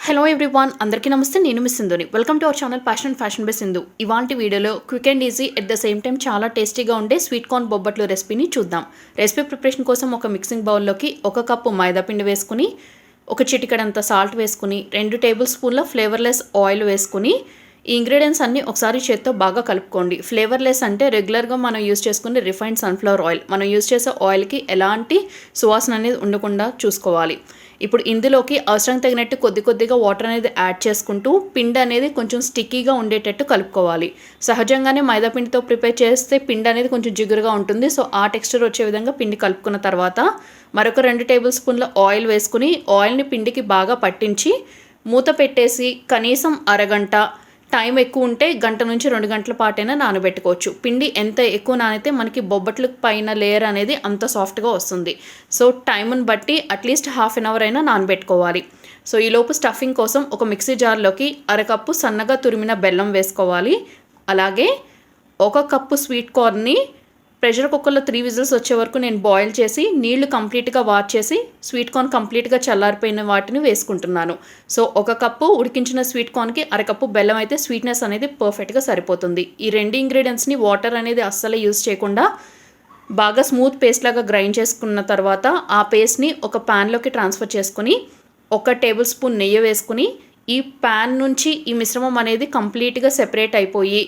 Hello everyone, అందరికీ నమస్తే. నేను మిస్ సింధుని. Welcome to our channel passion and fashion by Sindhu. ఇవాంటి వీడియోలో quick and easy at the same time చాలా టేస్టీగా ఉండే స్వీట్ కార్న్ బొబ్బట్లు రెసిపీని చూద్దాం. రెసిపీ ప్రిపరేషన్ కోసం ఒక మిక్సింగ్ బౌల్లోకి 1 కప్పు మైదా పిండి వేసుకుని, 1 చిటికెడంత సాల్ట్ వేసుకుని, 2 టేబుల్ స్పూన్ల ఫ్లేవర్లెస్ ఆయిల్ వేసుకుని ఈ ఇంగ్రీడియంట్స్ అన్నీ ఒకసారి చేత్తో బాగా కలుపుకోండి. ఫ్లేవర్లెస్ అంటే రెగ్యులర్గా మనం యూజ్ చేసుకునే రిఫైన్డ్ సన్ఫ్లవర్ ఆయిల్. మనం యూజ్ చేసే ఆయిల్కి ఎలాంటి సువాసన అనేది ఉండకుండా చూసుకోవాలి. ఇప్పుడు ఇందులోకి అవసరం తగినట్టు కొద్దిగా వాటర్ అనేది యాడ్ చేసుకుంటూ పిండి అనేది కొంచెం స్టిక్కీగా ఉండేటట్టు కలుపుకోవాలి. సహజంగానే మైదా పిండితో ప్రిపేర్ చేస్తే పిండి అనేది కొంచెం జిగురుగా ఉంటుంది. సో ఆ టెక్స్చర్ వచ్చే విధంగా పిండి కలుపుకున్న తర్వాత మరొక 2 టేబుల్ స్పూన్ల ఆయిల్ వేసుకుని ఆయిల్ని పిండికి బాగా పట్టించి మూత పెట్టేసి కనీసం అరగంట, టైం ఎక్కువ ఉంటే గంట నుంచి 2 గంటల పాటైనా నానబెట్టుకోవచ్చు. పిండి ఎంత ఎక్కువ నానితే మనకి బొబ్బట్ల పైన లేయర్ అనేది అంత సాఫ్ట్గా వస్తుంది. సో టైంని బట్టి అట్లీస్ట్ హాఫ్ అన్ అవర్ అయినా నానబెట్టుకోవాలి. సో ఈలోపు స్టఫింగ్ కోసం ఒక మిక్సీ జార్లోకి 1/2 కప్పు సన్నగా తురిమిన బెల్లం వేసుకోవాలి. అలాగే 1 కప్పు స్వీట్ కార్న్ని ప్రెషర్ కుక్కర్లో 3 విజిల్స్ వచ్చే వరకు నేను బాయిల్ చేసి నీళ్లు కంప్లీట్గా వార్చేసి స్వీట్ కార్న్ కంప్లీట్గా చల్లారిపోయిన వాటిని వేసుకుంటున్నాను. సో 1 కప్పు ఉడికించిన స్వీట్ కార్న్కి 1/2 కప్పు బెల్లం అయితే స్వీట్నెస్ అనేది పర్ఫెక్ట్గా సరిపోతుంది. ఈ 2 ఇంగ్రీడియంట్స్ని వాటర్ అనేది అస్సలు యూజ్ చేయకుండా బాగా స్మూత్ పేస్ట్ లాగా గ్రైండ్ చేసుకున్న తర్వాత ఆ పేస్ట్ని ఒక ప్యాన్లోకి ట్రాన్స్ఫర్ చేసుకుని 1 టేబుల్ స్పూన్ నెయ్యి వేసుకుని ఈ ప్యాన్ నుంచి ఈ మిశ్రమం అనేది కంప్లీట్గా సెపరేట్ అయిపోయి,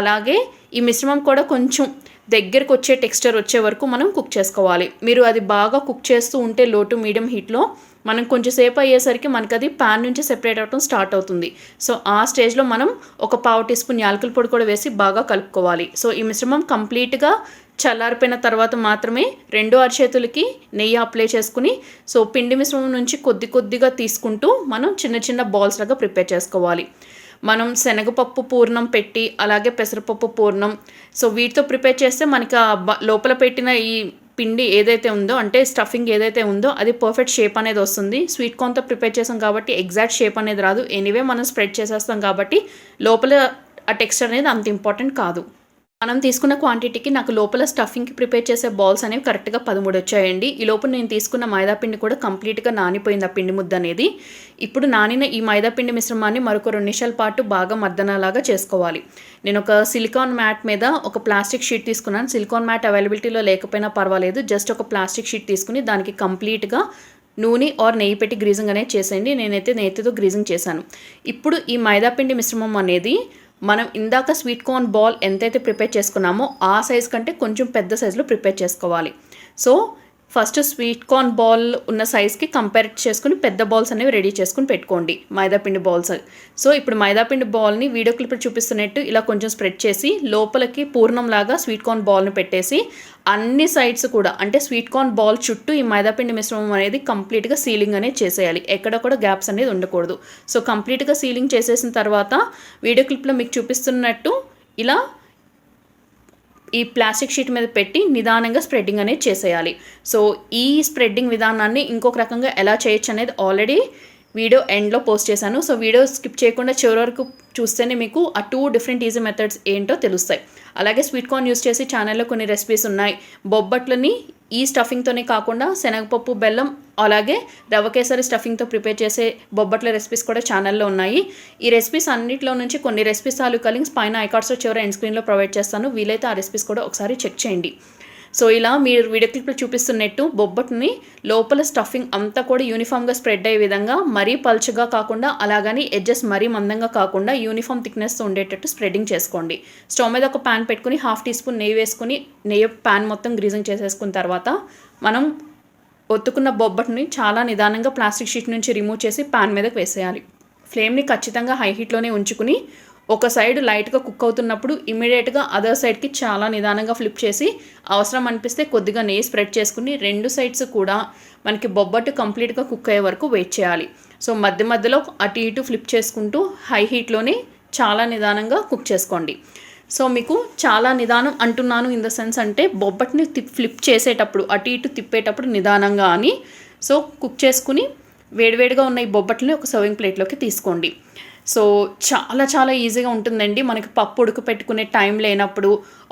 అలాగే ఈ మిశ్రమం కూడా కొంచెం దగ్గరకు వచ్చే టెక్స్చర్ వచ్చే వరకు మనం కుక్ చేసుకోవాలి. మీరు అది బాగా కుక్ చేస్తూ ఉంటే లో టు మీడియం హీట్లో మనం కొంచెం సేపు అయ్యేసరికి మనకు అది ప్యాన్ నుంచి సెపరేట్ అవ్వడం స్టార్ట్ అవుతుంది. సో ఆ స్టేజ్లో మనం ఒక 1/2 టీ స్పూన్ యాలకుల పొడి కూడా వేసి బాగా కలుపుకోవాలి. సో ఈ మిశ్రమం కంప్లీట్గా చల్లారిపోయిన తర్వాత మాత్రమే 2 అరచేతులకి నెయ్యి అప్లై చేసుకుని సో పిండి మిశ్రమం నుంచి కొద్దిగా తీసుకుంటూ మనం చిన్న బాల్స్ లాగా ప్రిపేర్ చేసుకోవాలి. మనం శనగపప్పు పూర్ణం పెట్టి అలాగే పెసరపప్పు పూర్ణం సో వీటితో ప్రిపేర్ చేస్తే మనకి లోపల పెట్టిన ఈ పిండి ఏదైతే ఉందో అంటే స్టఫింగ్ ఏదైతే ఉందో అది పర్ఫెక్ట్ షేప్ అనేది వస్తుంది. స్వీట్ కార్న్తో ప్రిపేర్ చేసాం కాబట్టి ఎగ్జాక్ట్ షేప్ అనేది రాదు. ఎనీవే మనం స్ప్రెడ్ చేసేస్తాం కాబట్టి లోపల ఆ టెక్స్చర్ అనేది అంత ఇంపార్టెంట్ కాదు. మనం తీసుకున్న క్వాంటిటీకి నాకు లోపల స్టఫింగ్కి ప్రిపేర్ చేసే బాల్స్ అనేవి కరెక్ట్గా 13 వచ్చాయండి. ఈ లోపు నేను తీసుకున్న మైదా పిండి కూడా కంప్లీట్గా నానిపోయింది ఆ పిండి ముద్ద అనేది. ఇప్పుడు నానిన ఈ మైదా పిండి మిశ్రమాన్ని మరొక 2 నిమిషాల పాటు బాగా మర్దనలాగా చేసుకోవాలి. నేను ఒక సిలికాన్ మ్యాట్ మీద ఒక ప్లాస్టిక్ షీట్ తీసుకున్నాను. సిలికాన్ మ్యాట్ అవైలబిలిటీలో లేకపోయినా పర్వాలేదు. జస్ట్ ఒక ప్లాస్టిక్ షీట్ తీసుకుని దానికి కంప్లీట్గా నూనె ఆర్ నెయ్యి పెట్టి గ్రీజింగ్ అనేది చేసేయండి. నేనైతే నెయ్యితో గ్రీజింగ్ చేశాను. ఇప్పుడు ఈ మైదా పిండి మిశ్రమం అనేది మనం ఇందాక స్వీట్ కార్న్ బాల్ ఎంతైతే ప్రిపేర్ చేసుకున్నామో ఆ సైజ్ కంటే కొంచెం పెద్ద సైజులో ప్రిపేర్ చేసుకోవాలి. So first sweet corn ball ఉన్న సైజ్కి కంపేర్ చేసుకుని పెద్ద బాల్స్ అనేవి రెడీ చేసుకుని పెట్టుకోండి, మైదాపిండి బాల్స్. సో ఇప్పుడు మైదాపిండి బాల్ని వీడియో క్లిప్లో చూపిస్తున్నట్టు ఇలా కొంచెం స్ప్రెడ్ చేసి లోపలికి పూర్ణంలాగా స్వీట్ కార్న్ బాల్ని పెట్టేసి అన్ని సైడ్స్ కూడా అంటే స్వీట్ కార్న్ బాల్ చుట్టూ ఈ మైదాపిండి మిశ్రమం అనేది కంప్లీట్గా సీలింగ్ అనేది చేసేయాలి. ఎక్కడ కూడా గ్యాప్స్ అనేది ఉండకూడదు. సో కంప్లీట్గా సీలింగ్ చేసేసిన తర్వాత వీడియో క్లిప్లో మీకు చూపిస్తున్నట్టు ఇలా ఈ ప్లాస్టిక్ షీట్ మీద పెట్టి నిదానంగా స్ప్రెడ్డింగ్ అనేది చేసేయాలి. సో ఈ స్ప్రెడ్డింగ్ విధానాన్ని ఇంకొక రకంగా ఎలా చేయొచ్చు అనేది ఆల్రెడీ వీడియో ఎండ్లో పోస్ట్ చేశాను. సో వీడియో స్కిప్ చేయకుండా చివరి వరకు చూస్తేనే మీకు ఆ 2 డిఫరెంట్ ఈజీ మెథడ్స్ ఏంటో తెలుస్తాయి. అలాగే స్వీట్ కార్న్ యూస్ చేసి ఛానల్లో కొన్ని రెసిపీస్ ఉన్నాయి. బొబ్బట్లని ఈ స్టఫింగ్తోనే కాకుండా శనగపప్పు, బెల్లం అలాగే రవ్వ కేసరి స్టఫింగ్తో ప్రిపేర్ చేసే బొబ్బట్ల రెసిపీస్ కూడా ఛానల్లో ఉన్నాయి. ఈ రెసిపీస్ అన్నింటిలో నుంచి కొన్ని రెసిపీస్ తాలూకా లింక్స్ పైన ఐకార్డ్స్లో చివరి ఎండ్ స్క్రీన్లో ప్రొవైడ్ చేస్తాను. వీలైతే ఆ రెసిపీస్ కూడా ఒకసారి చెక్ చేయండి. సో ఇలా మీరు వీడియో క్లిప్లో చూపిస్తున్నట్టు బొబ్బట్ని లోపల స్టఫింగ్ అంతా కూడా యూనిఫామ్గా స్ప్రెడ్ అయ్యే విధంగా మరీ పల్చగా కాకుండా అలాగని ఎడ్జెస్ మరీ మందంగా కాకుండా యూనిఫామ్ థిక్నెస్తో ఉండేటట్టు స్ప్రెడ్డింగ్ చేసుకోండి. స్టవ్ మీద ఒక ప్యాన్ పెట్టుకుని 1/2 టీ స్పూన్ నెయ్యి వేసుకుని నెయ్యి ప్యాన్ మొత్తం గ్రీజింగ్ చేసేసుకున్న తర్వాత మనం ఒత్తుకున్న బొబ్బట్ని చాలా నిదానంగా ప్లాస్టిక్ షీట్ నుంచి రిమూవ్ చేసి ప్యాన్ మీదకి వేసేయాలి. ఫ్లేమ్ని ఖచ్చితంగా హై హీట్లోనే ఉంచుకుని ఒక సైడ్ లైట్గా కుక్ అవుతున్నప్పుడు ఇమీడియట్గా అదర్ సైడ్కి చాలా నిదానంగా ఫ్లిప్ చేసి అవసరం అనిపిస్తే కొద్దిగా నెయ్యి స్ప్రెడ్ చేసుకుని 2 సైడ్స్ కూడా మనకి బొబ్బట్టు కంప్లీట్గా కుక్ అయ్యే వరకు వెయిట్ చేయాలి. సో మధ్యలో అటు ఇటు ఫ్లిప్ చేసుకుంటూ హై హీట్లోనే చాలా నిదానంగా కుక్ చేసుకోండి. సో మీకు చాలా నిదానం అంటున్నాను ఇన్ ద సెన్స్ అంటే బొబ్బట్ని ఫ్లిప్ చేసేటప్పుడు అటు ఇటు తిప్పేటప్పుడు నిదానంగా అని సో కుక్ చేసుకుని వేడివేడిగా ఉన్న ఈ బొబ్బట్లని ఒక సర్వింగ్ ప్లేట్లోకి తీసుకోండి. సో చాలా చాలా ఈజీగా ఉంటుందండి. మనకి పప్పు ఉడకపెట్టుకునే టైం లేనప్పుడు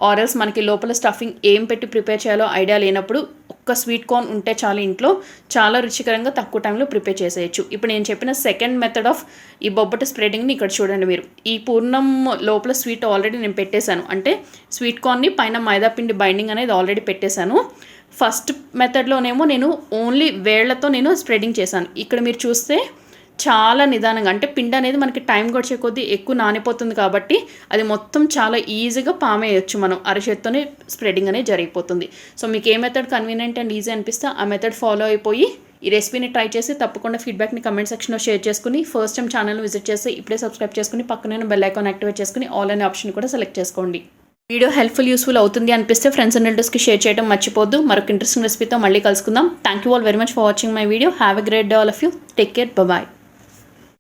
ఆర్ఎల్స్ మనకి లోపల స్టఫింగ్ ఏం పెట్టి ప్రిపేర్ చేయాలో ఐడియా లేనప్పుడు ఒక్క స్వీట్ కార్న్ ఉంటే చాలు ఇంట్లో, చాలా రుచికరంగా తక్కువ టైంలో ప్రిపేర్ చేసేయచ్చు. ఇప్పుడు నేను చెప్పిన సెకండ్ మెథడ్ ఆఫ్ ఈ బొబ్బట స్ప్రెడింగ్ని ఇక్కడ చూడండి మీరు. ఈ పూర్ణం లోపల స్వీట్ ఆల్రెడీ నేను పెట్టేశాను, అంటే స్వీట్ కార్న్ని పైన మైదా పిండి బైండింగ్ అనేది ఆల్రెడీ పెట్టేశాను. ఫస్ట్ మెథడ్లోనేమో నేను ఓన్లీ వేళ్లతో నేను స్ప్రెడింగ్ చేశాను. ఇక్కడ మీరు చూస్తే చాలా నిదానంగా, అంటే పిండి అనేది మనకి టైం గడిచే కొద్దీ ఎక్కువ నానిపోతుంది కాబట్టి అది మొత్తం చాలా ఈజీగా పామేయచ్చు. మనం అరచేత్తోనే స్ప్రెడింగ్ అనేది జరిగిపోతుంది. సో మీకు ఏ మెథడ్ కన్వీనియంట్ అండ్ ఈజీ అనిపిస్తే ఆ మెథడ్ ఫాలో అయిపోయి ఈ రెసిపీని ట్రై చేసి తప్పకుండా ఫీడ్బ్యాక్ని కమెంట్ సెక్షన్లో షేర్ చేసుకుని, ఫస్ట్ టైం ఛానల్ని విజిట్ చేసి ఇప్పుడే సబ్స్క్రైబ్ చేసుకుని పక్కన బెల్ ఐకాన్ యాక్టివేట్ చేసుకుని ఆల్ అనే ఆప్షన్ కూడా సెలెక్ట్ చేసుకోండి. వీడియో యూస్ఫుల్ అవుతుంది అనిపిస్తే ఫ్రెండ్స్ అండ్ రిలేటివ్స్కి షేర్ చేయడం మర్చిపోద్దు. మరొక ఇంట్రెస్టింగ్ రెసిపీతో మళ్ళీ కలుసుకుందాం. Thank you all very much for watching my video. Have a great day all of you. Take care. Bye.